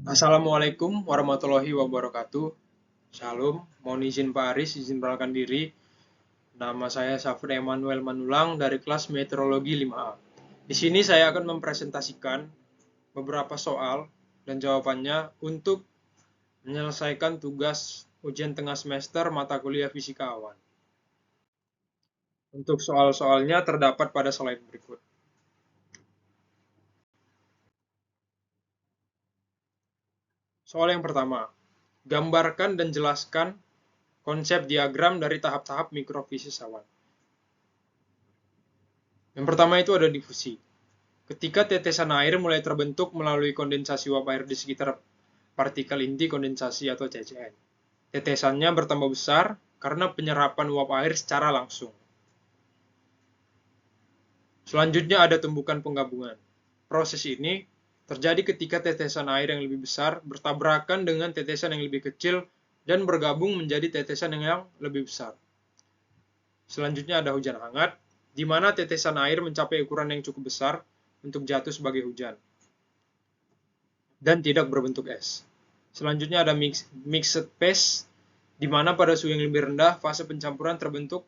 Assalamualaikum warahmatullahi wabarakatuh. Shalom, mohon izin Pak Aris, izin perkenalkan diri. Nama saya Safri Emanuel Manulang dari kelas Meteorologi 5A. Di sini saya akan mempresentasikan beberapa soal dan jawabannya untuk menyelesaikan tugas ujian tengah semester mata kuliah Fisika Awan. Untuk soal-soalnya terdapat pada slide berikut. Soal yang pertama, gambarkan dan jelaskan konsep diagram dari tahap-tahap mikrofisies awan. Yang pertama itu ada difusi. Ketika tetesan air mulai terbentuk melalui kondensasi uap air di sekitar partikel inti kondensasi atau CCN. Tetesannya bertambah besar karena penyerapan uap air secara langsung. Selanjutnya ada tumbukan penggabungan. Proses ini terjadi ketika tetesan air yang lebih besar bertabrakan dengan tetesan yang lebih kecil dan bergabung menjadi tetesan yang lebih besar. Selanjutnya ada hujan hangat, di mana tetesan air mencapai ukuran yang cukup besar untuk jatuh sebagai hujan dan tidak berbentuk es. Selanjutnya ada mixed phase, di mana pada suhu yang lebih rendah fase pencampuran terbentuk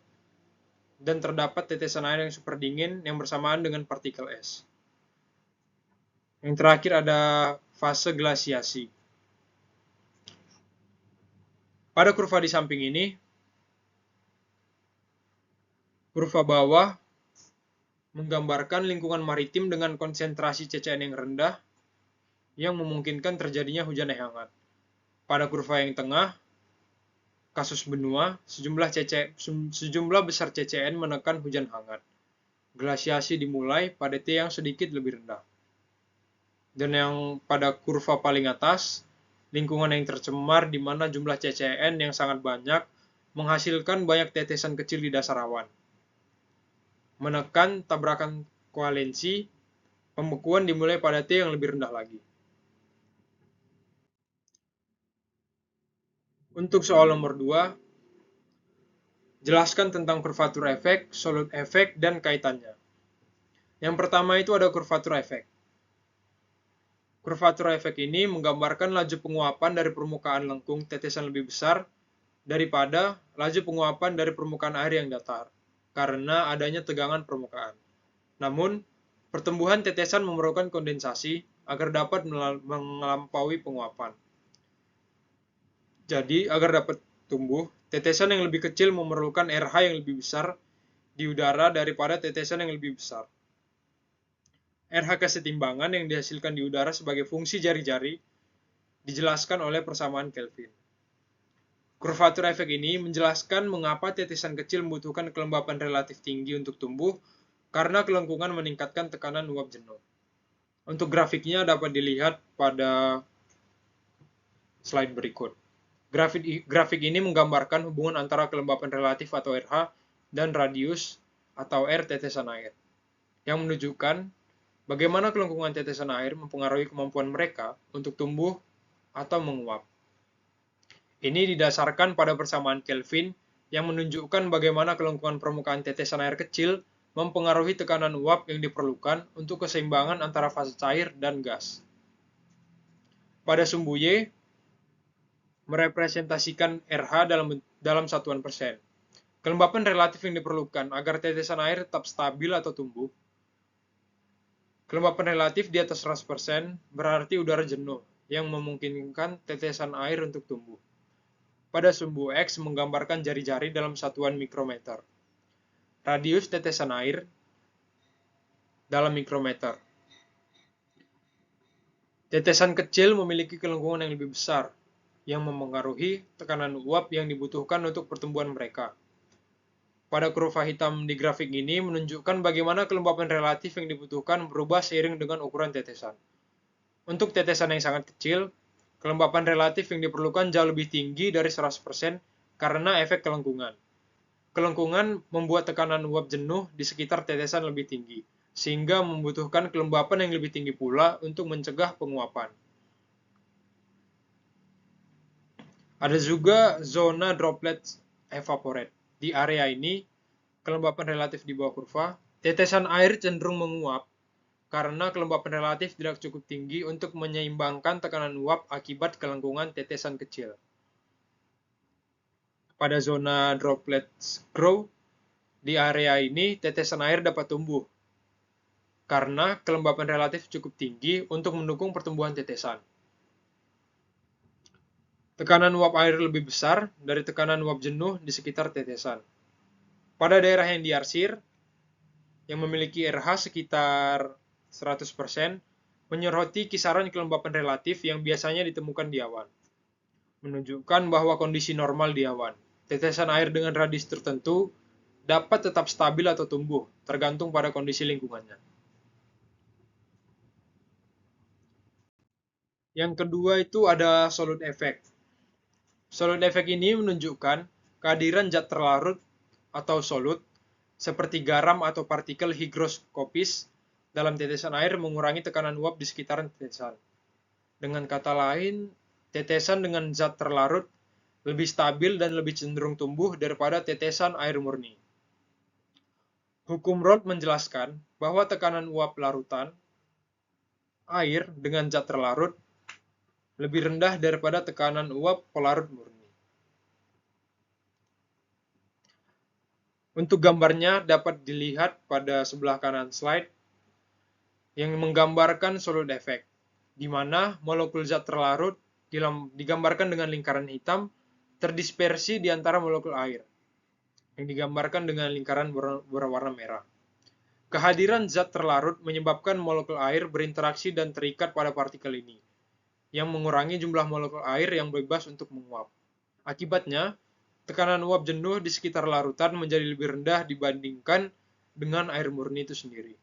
dan terdapat tetesan air yang super dingin yang bersamaan dengan partikel es. Yang terakhir ada fase glasiasi. Pada kurva di samping ini, kurva bawah menggambarkan lingkungan maritim dengan konsentrasi CCN yang rendah yang memungkinkan terjadinya hujan yang hangat. Pada kurva yang tengah, kasus benua, sejumlah besar CCN menekan hujan hangat. Glasiasi dimulai pada T yang sedikit lebih rendah. Dan yang pada kurva paling atas, lingkungan yang tercemar di mana jumlah CCN yang sangat banyak menghasilkan banyak tetesan kecil di dasar awan. Menekan tabrakan koalensi, pembekuan dimulai pada T yang lebih rendah lagi. Untuk soal nomor 2, jelaskan tentang kurvatur efek, solid efek, dan kaitannya. Yang pertama itu ada kurvatur efek. Kurvatur efek ini menggambarkan laju penguapan dari permukaan lengkung tetesan lebih besar daripada laju penguapan dari permukaan air yang datar, karena adanya tegangan permukaan. Namun, pertumbuhan tetesan memerlukan kondensasi agar dapat melampaui penguapan. Jadi, agar dapat tumbuh, tetesan yang lebih kecil memerlukan RH yang lebih besar di udara daripada tetesan yang lebih besar. RH kesetimbangan yang dihasilkan di udara sebagai fungsi jari-jari dijelaskan oleh persamaan Kelvin. Kurvatur efek ini menjelaskan mengapa tetesan kecil membutuhkan kelembapan relatif tinggi untuk tumbuh karena kelengkungan meningkatkan tekanan uap jenuh. Untuk grafiknya dapat dilihat pada slide berikut. Grafik ini menggambarkan hubungan antara kelembapan relatif atau RH dan radius atau R tetesan air, yang menunjukkan bagaimana kelengkungan tetesan air mempengaruhi kemampuan mereka untuk tumbuh atau menguap. Ini didasarkan pada persamaan Kelvin yang menunjukkan bagaimana kelengkungan permukaan tetesan air kecil mempengaruhi tekanan uap yang diperlukan untuk keseimbangan antara fase cair dan gas. Pada sumbu Y, merepresentasikan RH dalam satuan persen. Kelembapan relatif yang diperlukan agar tetesan air tetap stabil atau tumbuh. Kelembapan relatif di atas 100% berarti udara jenuh yang memungkinkan tetesan air untuk tumbuh. Pada sumbu X menggambarkan jari-jari dalam satuan mikrometer. Radius tetesan air dalam mikrometer. Tetesan kecil memiliki kelengkungan yang lebih besar, yang mempengaruhi tekanan uap yang dibutuhkan untuk pertumbuhan mereka. Pada kurva hitam di grafik ini menunjukkan bagaimana kelembapan relatif yang dibutuhkan berubah seiring dengan ukuran tetesan. Untuk tetesan yang sangat kecil, kelembapan relatif yang diperlukan jauh lebih tinggi dari 100% karena efek kelengkungan. Kelengkungan membuat tekanan uap jenuh di sekitar tetesan lebih tinggi, sehingga membutuhkan kelembapan yang lebih tinggi pula untuk mencegah penguapan. Ada juga zona droplet evaporate. Di area ini, kelembapan relatif di bawah kurva, tetesan air cenderung menguap karena kelembapan relatif tidak cukup tinggi untuk menyeimbangkan tekanan uap akibat kelengkungan tetesan kecil. Pada zona droplets grow, di area ini tetesan air dapat tumbuh karena kelembapan relatif cukup tinggi untuk mendukung pertumbuhan tetesan. Tekanan uap air lebih besar dari tekanan uap jenuh di sekitar tetesan. Pada daerah yang diarsir, yang memiliki RH sekitar 100%, menyoroti kisaran kelembapan relatif yang biasanya ditemukan di awan, menunjukkan bahwa kondisi normal di awan. Tetesan air dengan radius tertentu dapat tetap stabil atau tumbuh, tergantung pada kondisi lingkungannya. Yang kedua itu ada solute effect. Solute effect ini menunjukkan kehadiran zat terlarut atau solut seperti garam atau partikel higroskopis dalam tetesan air mengurangi tekanan uap di sekitaran tetesan. Dengan kata lain, tetesan dengan zat terlarut lebih stabil dan lebih cenderung tumbuh daripada tetesan air murni. Hukum Roth menjelaskan bahwa tekanan uap larutan air dengan zat terlarut lebih rendah daripada tekanan uap pelarut murni. Untuk gambarnya dapat dilihat pada sebelah kanan slide yang menggambarkan solute effect, di mana molekul zat terlarut digambarkan dengan lingkaran hitam terdispersi di antara molekul air, yang digambarkan dengan lingkaran berwarna merah. Kehadiran zat terlarut menyebabkan molekul air berinteraksi dan terikat pada partikel ini, yang mengurangi jumlah molekul air yang bebas untuk menguap. Akibatnya, tekanan uap jenuh di sekitar larutan menjadi lebih rendah dibandingkan dengan air murni itu sendiri.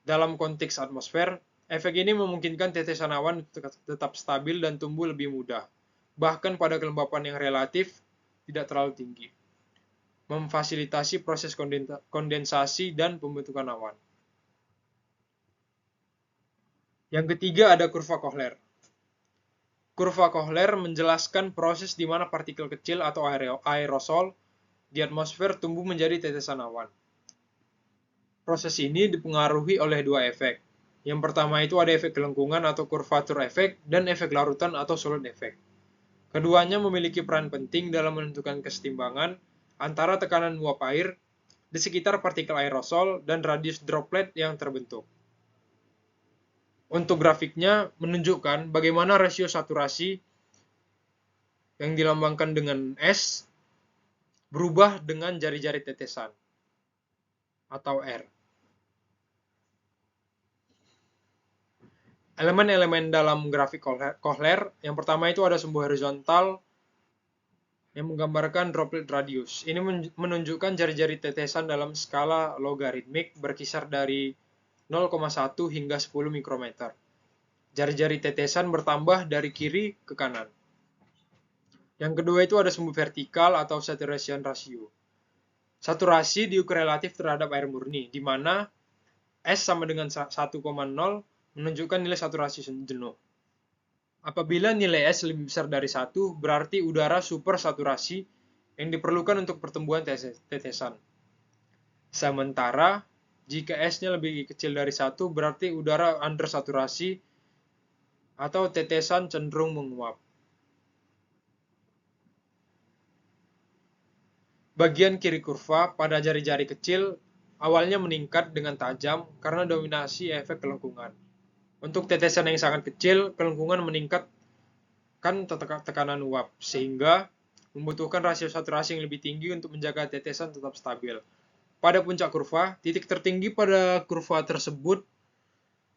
Dalam konteks atmosfer, efek ini memungkinkan tetesan awan tetap stabil dan tumbuh lebih mudah, bahkan pada kelembapan yang relatif tidak terlalu tinggi, memfasilitasi proses kondensasi dan pembentukan awan. Yang ketiga ada kurva Kohler. Kurva Kohler menjelaskan proses di mana partikel kecil atau aerosol di atmosfer tumbuh menjadi tetesan awan. Proses ini dipengaruhi oleh dua efek. Yang pertama itu ada efek kelengkungan atau kurvatur efek dan efek larutan atau solute efek. Keduanya memiliki peran penting dalam menentukan kesetimbangan antara tekanan uap air di sekitar partikel aerosol dan radius droplet yang terbentuk. Untuk grafiknya menunjukkan bagaimana rasio saturasi yang dilambangkan dengan S berubah dengan jari-jari tetesan atau R. Elemen-elemen dalam grafik Kohler, yang pertama itu ada sumbu horizontal yang menggambarkan droplet radius. Ini menunjukkan jari-jari tetesan dalam skala logaritmik berkisar dari 0,1 hingga 10 mikrometer. Jari-jari tetesan bertambah dari kiri ke kanan. Yang kedua itu ada sumbu vertikal atau saturation ratio. Saturasi diukur relatif terhadap air murni, di mana S sama dengan 1,0 menunjukkan nilai saturasi jenuh. Apabila nilai S lebih besar dari 1, berarti udara supersaturasi yang diperlukan untuk pertumbuhan tetesan. Sementara, jika S-nya lebih kecil dari 1, berarti udara undersaturasi atau tetesan cenderung menguap. Bagian kiri kurva pada jari-jari kecil awalnya meningkat dengan tajam karena dominasi efek kelengkungan. Untuk tetesan yang sangat kecil, kelengkungan meningkatkan tekanan uap, sehingga membutuhkan rasio saturasi yang lebih tinggi untuk menjaga tetesan tetap stabil. Pada puncak kurva, titik tertinggi pada kurva tersebut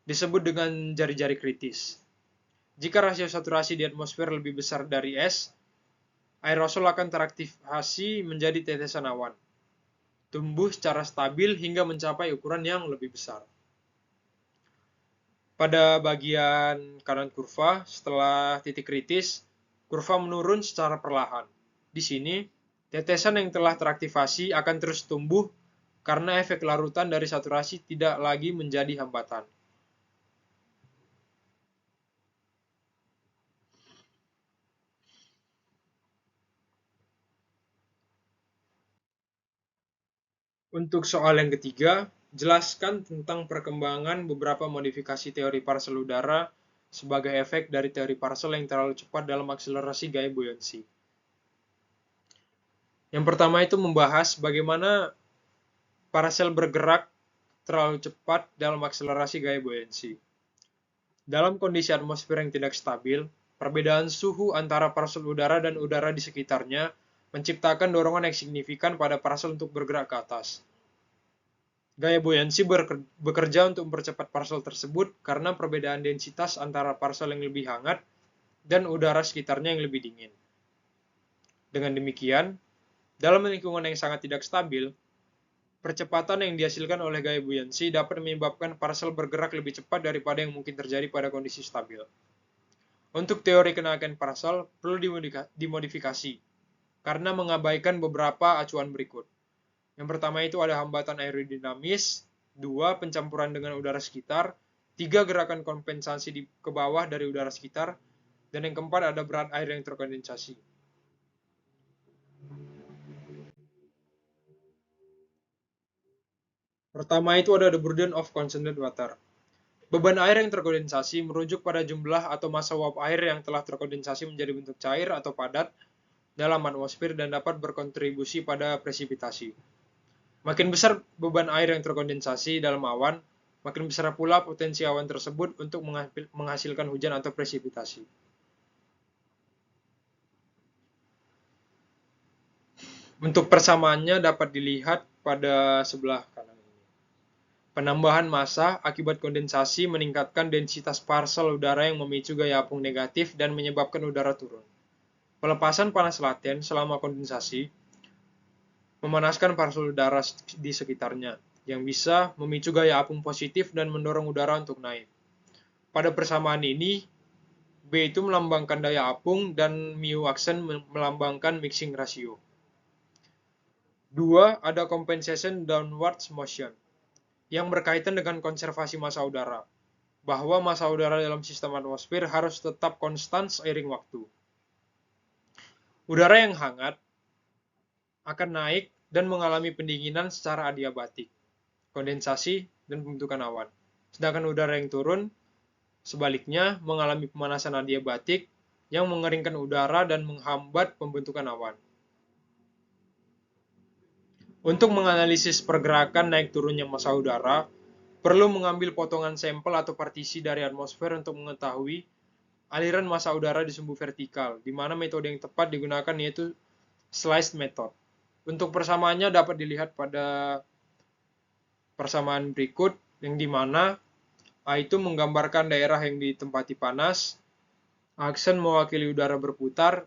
disebut dengan jari-jari kritis. Jika rasio saturasi di atmosfer lebih besar dari S, aerosol akan teraktivasi menjadi tetesan awan, tumbuh secara stabil hingga mencapai ukuran yang lebih besar. Pada bagian kanan kurva, setelah titik kritis, kurva menurun secara perlahan. Di sini, tetesan yang telah teraktivasi akan terus tumbuh karena efek larutan dari saturasi tidak lagi menjadi hambatan. Untuk soal yang ketiga, Jelaskan tentang perkembangan beberapa modifikasi teori parcel udara sebagai efek dari teori parcel yang terlalu cepat dalam akselerasi gaya buoyancy. Yang pertama itu membahas bagaimana parcel bergerak terlalu cepat dalam akselerasi gaya buoyancy. Dalam kondisi atmosfer yang tidak stabil, perbedaan suhu antara parcel udara dan udara di sekitarnya menciptakan dorongan yang signifikan pada parcel untuk bergerak ke atas. Gaya buoyancy bekerja untuk mempercepat parcel tersebut karena perbedaan densitas antara parcel yang lebih hangat dan udara sekitarnya yang lebih dingin. Dengan demikian, dalam lingkungan yang sangat tidak stabil, percepatan yang dihasilkan oleh gaya buoyancy dapat menyebabkan parcel bergerak lebih cepat daripada yang mungkin terjadi pada kondisi stabil. Untuk teori kenaikan parcel perlu dimodifikasi karena mengabaikan beberapa acuan berikut. Yang pertama itu ada hambatan aerodinamis, 2 pencampuran dengan udara sekitar, 3 gerakan kompensasi ke bawah dari udara sekitar, dan yang keempat ada berat air yang terkondensasi. Pertama itu ada the burden of concentrated water. Beban air yang terkondensasi merujuk pada jumlah atau massa uap air yang telah terkondensasi menjadi bentuk cair atau padat dalam atmosfer dan dapat berkontribusi pada presipitasi. Makin besar beban air yang terkondensasi dalam awan, makin besar pula potensi awan tersebut untuk menghasilkan hujan atau presipitasi. Untuk persamaannya dapat dilihat pada sebelah kanan ini. Penambahan massa akibat kondensasi meningkatkan densitas parcel udara yang memicu gaya apung negatif dan menyebabkan udara turun. Pelepasan panas laten selama kondensasi memanaskan parcel udara di sekitarnya, yang bisa memicu gaya apung positif dan mendorong udara untuk naik. Pada persamaan ini, B itu melambangkan daya apung dan mu aksen melambangkan mixing ratio. 2. Ada compensation downwards motion, yang berkaitan dengan konservasi massa udara, bahwa massa udara dalam sistem atmosfer harus tetap konstan seiring waktu. Udara yang hangat akan naik dan mengalami pendinginan secara adiabatik, kondensasi, dan pembentukan awan. Sedangkan udara yang turun, sebaliknya, mengalami pemanasan adiabatik yang mengeringkan udara dan menghambat pembentukan awan. Untuk menganalisis pergerakan naik turunnya massa udara, perlu mengambil potongan sampel atau partisi dari atmosfer untuk mengetahui aliran massa udara di sumbu vertikal, di mana metode yang tepat digunakan yaitu sliced method. Untuk persamaannya dapat dilihat pada persamaan berikut, yang dimana A itu menggambarkan daerah yang ditempati panas, aksen mewakili udara berputar,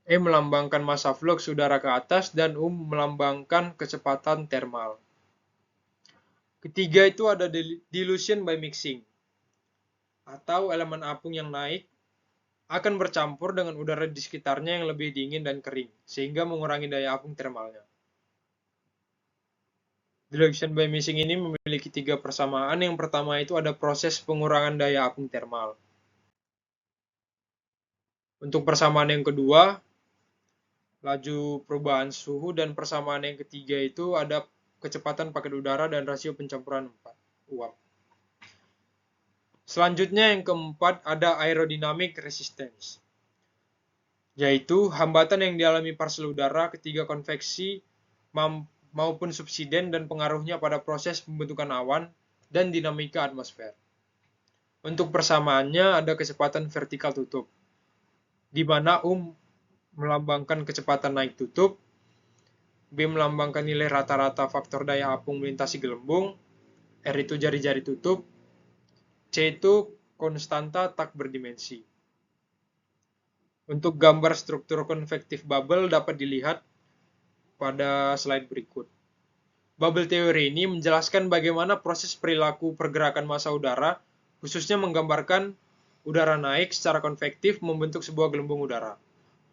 E melambangkan massa flux udara ke atas, dan U melambangkan kecepatan thermal. Ketiga itu ada dilution by mixing, atau elemen apung yang naik akan bercampur dengan udara di sekitarnya yang lebih dingin dan kering, sehingga mengurangi daya apung thermalnya. Dilution by mixing ini memiliki 3 persamaan. Yang pertama itu ada proses pengurangan daya apung thermal. Untuk persamaan yang kedua, laju perubahan suhu, dan persamaan yang ketiga itu ada kecepatan paket udara dan rasio pencampuran uap. Selanjutnya yang keempat ada aerodynamic resistance, yaitu hambatan yang dialami parcel udara ketika konveksi maupun subsiden dan pengaruhnya pada proses pembentukan awan dan dinamika atmosfer. Untuk persamaannya ada kecepatan vertikal tutup, di mana melambangkan kecepatan naik tutup, B melambangkan nilai rata-rata faktor daya apung melintasi gelembung, R itu jari-jari tutup, C itu konstanta tak berdimensi. Untuk gambar struktur konvektif bubble dapat dilihat pada slide berikut. Bubble teori ini menjelaskan bagaimana proses perilaku pergerakan massa udara, khususnya menggambarkan udara naik secara konvektif membentuk sebuah gelembung udara.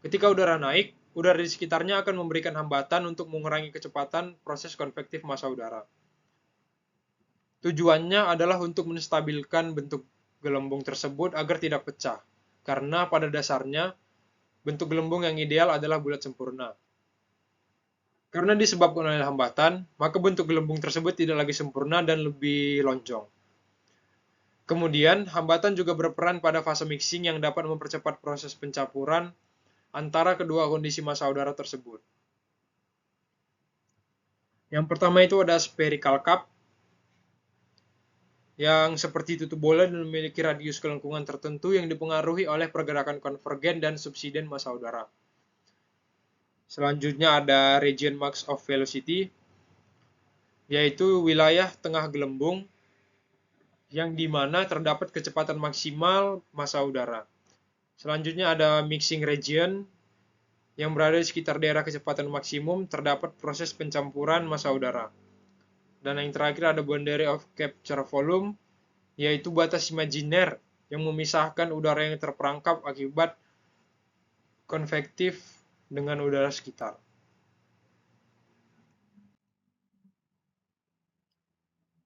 Ketika udara naik, udara di sekitarnya akan memberikan hambatan untuk mengurangi kecepatan proses konvektif massa udara. Tujuannya adalah untuk menstabilkan bentuk gelembung tersebut agar tidak pecah, karena pada dasarnya bentuk gelembung yang ideal adalah bulat sempurna. Karena disebabkan oleh hambatan, maka bentuk gelembung tersebut tidak lagi sempurna dan lebih lonjong. Kemudian, hambatan juga berperan pada fase mixing yang dapat mempercepat proses pencampuran antara kedua kondisi massa udara tersebut. Yang pertama itu ada spherical cup, yang seperti tutup bola dan memiliki radius kelengkungan tertentu yang dipengaruhi oleh pergerakan konvergen dan subsiden massa udara. Selanjutnya ada region max of velocity, yaitu wilayah tengah gelembung yang dimana terdapat kecepatan maksimal massa udara. Selanjutnya ada mixing region, yang berada di sekitar daerah kecepatan maksimum terdapat proses pencampuran massa udara. Dan yang terakhir ada boundary of capture volume, yaitu batas imajiner yang memisahkan udara yang terperangkap akibat konvektif dengan udara sekitar.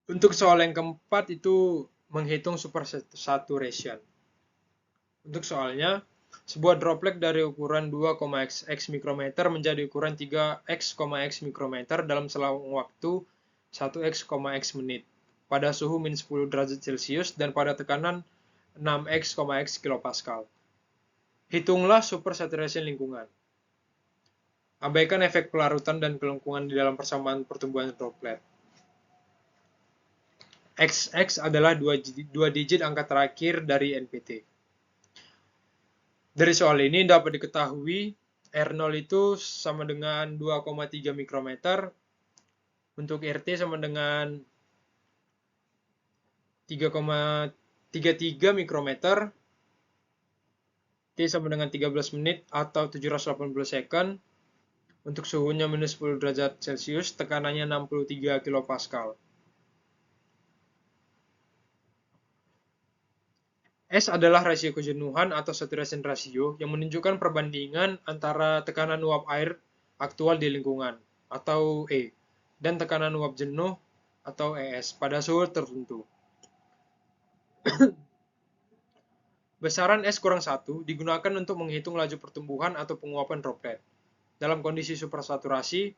Untuk soal yang keempat itu menghitung supersaturation. Untuk soalnya, sebuah droplet dari ukuran 2,x mikrometer menjadi ukuran 3x mikrometer dalam selang waktu 1x menit pada suhu min 10 derajat Celcius dan pada tekanan 6x kilopascal. Hitunglah supersaturation lingkungan. Abaikan efek pelarutan dan kelengkungan di dalam persamaan pertumbuhan droplet. XX adalah dua digit angka terakhir dari NPT. Dari soal ini dapat diketahui R0 itu sama dengan 2,3 mikrometer, untuk RT sama dengan 3,33 mikrometer, T sama dengan 13 menit atau 780 second, untuk suhunya minus 10 derajat Celcius, tekanannya 63 kilopascal. S adalah rasio kejenuhan atau saturation ratio yang menunjukkan perbandingan antara tekanan uap air aktual di lingkungan atau E dan tekanan uap jenuh atau ES pada suhu tertentu. Besaran S kurang 1 digunakan untuk menghitung laju pertumbuhan atau penguapan droplet. Dalam kondisi supersaturasi,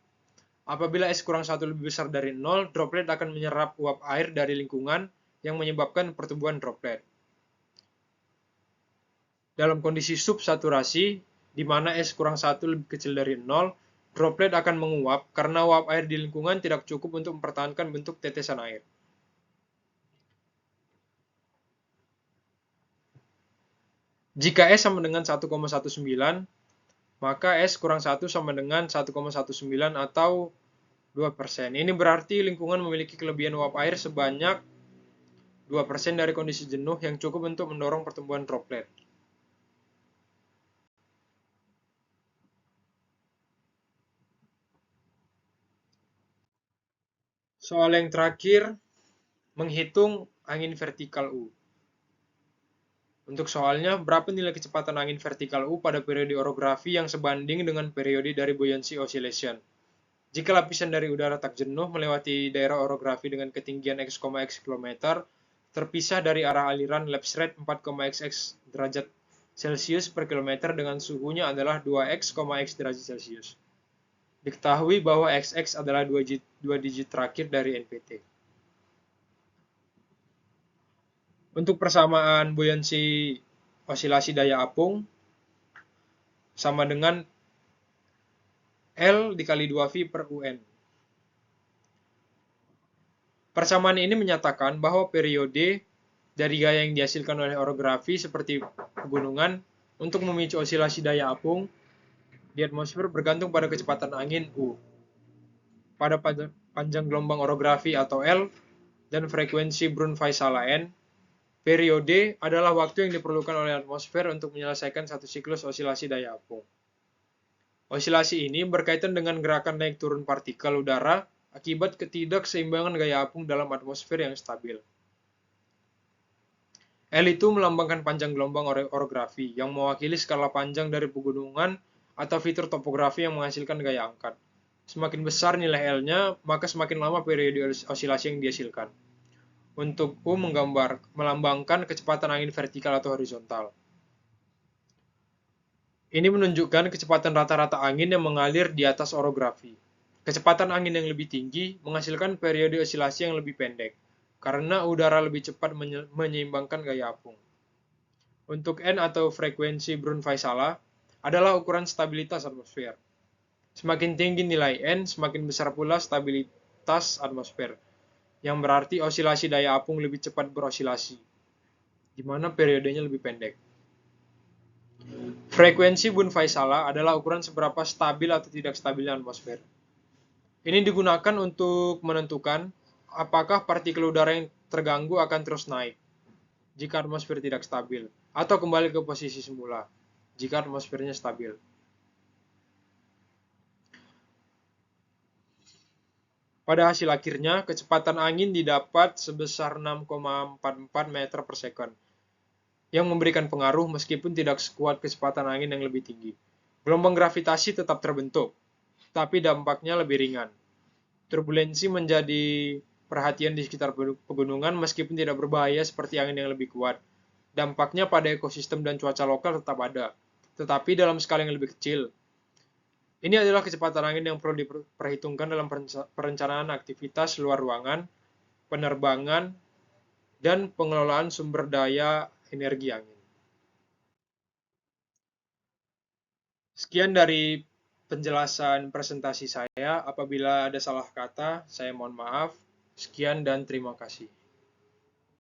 apabila S kurang 1 lebih besar dari 0, droplet akan menyerap uap air dari lingkungan yang menyebabkan pertumbuhan droplet. Dalam kondisi subsaturasi, di mana S kurang 1 lebih kecil dari 0, droplet akan menguap karena uap air di lingkungan tidak cukup untuk mempertahankan bentuk tetesan air. Jika S sama dengan 1,19, maka S kurang 1 sama dengan 1,19 atau 2%. Ini berarti lingkungan memiliki kelebihan uap air sebanyak 2% dari kondisi jenuh yang cukup untuk mendorong pertumbuhan droplet. Soal yang terakhir, menghitung angin vertikal U. Untuk soalnya, berapa nilai kecepatan angin vertikal U pada periode orografi yang sebanding dengan periode dari buoyancy oscillation? Jika lapisan dari udara tak jenuh melewati daerah orografi dengan ketinggian x km, terpisah dari arah aliran lapse rate 4,xx derajat Celcius per kilometer dengan suhunya adalah 2x derajat Celcius. Diketahui bahwa XX adalah dua digit terakhir dari NPT. Untuk persamaan buoyancy osilasi daya apung sama dengan L dikali 2V per UN. Persamaan ini menyatakan bahwa periode dari gaya yang dihasilkan oleh orografi seperti pegunungan untuk memicu osilasi daya apung di atmosfer bergantung pada kecepatan angin U, pada panjang gelombang orografi atau L, dan frekuensi Brun-Väisälä N. Periode adalah waktu yang diperlukan oleh atmosfer untuk menyelesaikan satu siklus osilasi daya apung. Osilasi ini berkaitan dengan gerakan naik turun partikel udara akibat ketidakseimbangan gaya apung dalam atmosfer yang stabil. L itu melambangkan panjang gelombang orografi yang mewakili skala panjang dari pegunungan atau fitur topografi yang menghasilkan gaya angkat. Semakin besar nilai L-nya, maka semakin lama periode osilasi yang dihasilkan. Untuk U melambangkan kecepatan angin vertikal atau horizontal. Ini menunjukkan kecepatan rata-rata angin yang mengalir di atas orografi. Kecepatan angin yang lebih tinggi menghasilkan periode osilasi yang lebih pendek, karena udara lebih cepat menyeimbangkan gaya apung. Untuk N atau frekuensi Brun-Väisälä adalah ukuran stabilitas atmosfer. Semakin tinggi nilai N, semakin besar pula stabilitas atmosfer, yang berarti osilasi daya apung lebih cepat berosilasi, di mana periodenya lebih pendek. Frekuensi Brun-Väisälä adalah ukuran seberapa stabil atau tidak stabilnya atmosfer. Ini digunakan untuk menentukan apakah partikel udara yang terganggu akan terus naik jika atmosfer tidak stabil, atau kembali ke posisi semula jika atmosfernya stabil. Pada hasil akhirnya, kecepatan angin didapat sebesar 6,44 meter per second, yang memberikan pengaruh meskipun tidak sekuat kecepatan angin yang lebih tinggi. Gelombang gravitasi tetap terbentuk, tapi dampaknya lebih ringan. Turbulensi menjadi perhatian di sekitar pegunungan meskipun tidak berbahaya seperti angin yang lebih kuat. Dampaknya pada ekosistem dan cuaca lokal tetap ada, tetapi dalam skala yang lebih kecil. Ini adalah kecepatan angin yang perlu diperhitungkan dalam perencanaan aktivitas luar ruangan, penerbangan, dan pengelolaan sumber daya energi angin. Sekian dari penjelasan presentasi saya. Apabila ada salah kata, saya mohon maaf. Sekian dan terima kasih.